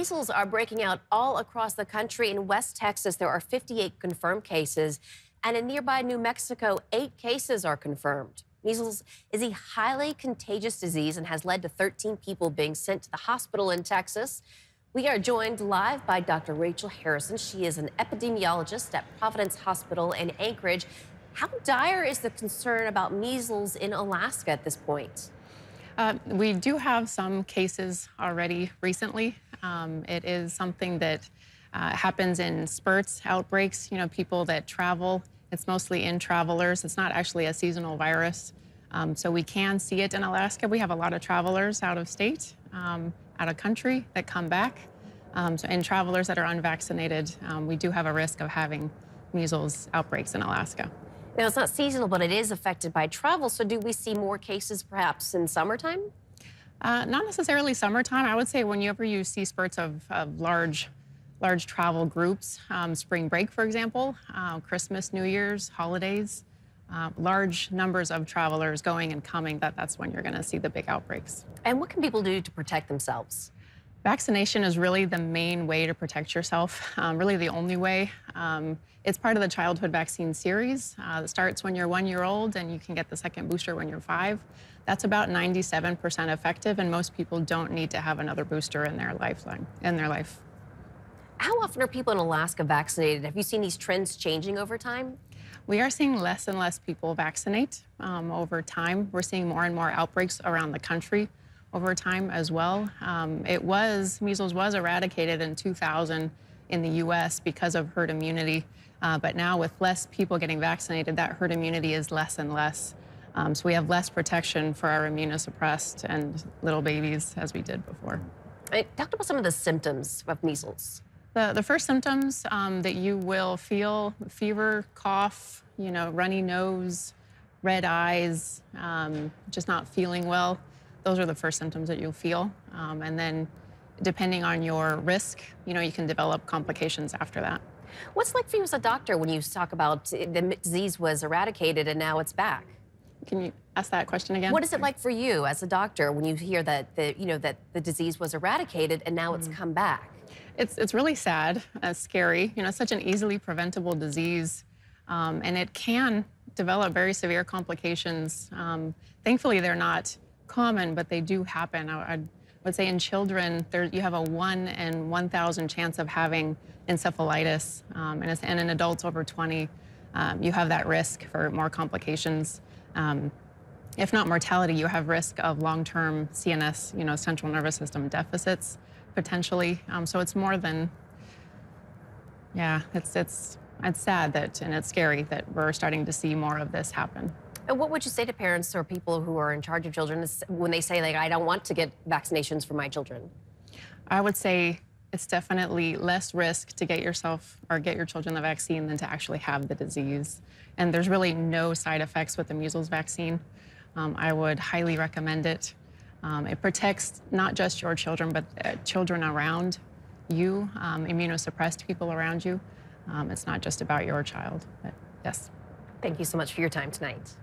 Measles are breaking out all across the country. In West Texas, there are 58 confirmed cases, and in nearby New Mexico, 8 cases are confirmed. Measles is a highly contagious disease and has led to 13 people being sent to the hospital in Texas. We are joined live by Dr. Rachel Harrison. She is an epidemiologist at Providence Hospital in Anchorage. How dire is the concern about measles in Alaska at this point? We do have some cases already recently. It is something that happens in spurts, outbreaks, people that travel. It's mostly in travelers. It's not actually a seasonal virus. So we can see it in Alaska. We have a lot of travelers out of state, out of country that come back. And travelers that are unvaccinated, we do have a risk of having measles outbreaks in Alaska. Now, it's not seasonal, but it is affected by travel. So do we see more cases perhaps in summertime? Not necessarily summertime. I would say whenever you see spurts of large travel groups, spring break, for example, Christmas, New Year's, holidays, large numbers of travelers going and coming, that's when you're going to see the big outbreaks. And what can people do to protect themselves? Vaccination is really the main way to protect yourself, really the only way. It's part of the childhood vaccine series. It starts when you're 1 year old, and you can get the second booster when you're 5. That's about 97% effective, and most people don't need to have another booster in their life. How often are people in Alaska vaccinated? Have you seen these trends changing over time? We are seeing less and less people vaccinate over time. We're seeing more and more outbreaks around the country over time as well. Measles was eradicated in 2000 in the U.S. because of herd immunity. But now with less people getting vaccinated, that herd immunity is less and less. So we have less protection for our immunosuppressed and little babies as we did before. Talk about some of the symptoms of measles. The first symptoms that you will feel: fever, cough, runny nose, red eyes, just not feeling well. Those are the first symptoms that you'll feel. And then depending on your risk, you can develop complications after that. What's it like for you as a doctor when you talk about the disease was eradicated and now it's back? Can you ask that question again? What is it like for you as a doctor when you hear that the disease was eradicated and now it's come back? It's really sad, scary. It's such an easily preventable disease, and it can develop very severe complications. Thankfully, they're not common, but they do happen. I would say in children, you have a 1 in 1,000 chance of having encephalitis, and in adults over 20, you have that risk for more complications. If not mortality, you have risk of long-term CNS, central nervous system deficits, potentially. So it's more than, it's sad and it's scary that we're starting to see more of this happen. And what would you say to parents or people who are in charge of children when they say, I don't want to get vaccinations for my children? I would say it's definitely less risk to get yourself or get your children the vaccine than to actually have the disease. And there's really no side effects with the measles vaccine. I would highly recommend it. It protects not just your children, but children around you, immunosuppressed people around you. It's not just about your child, but yes. Thank you so much for your time tonight.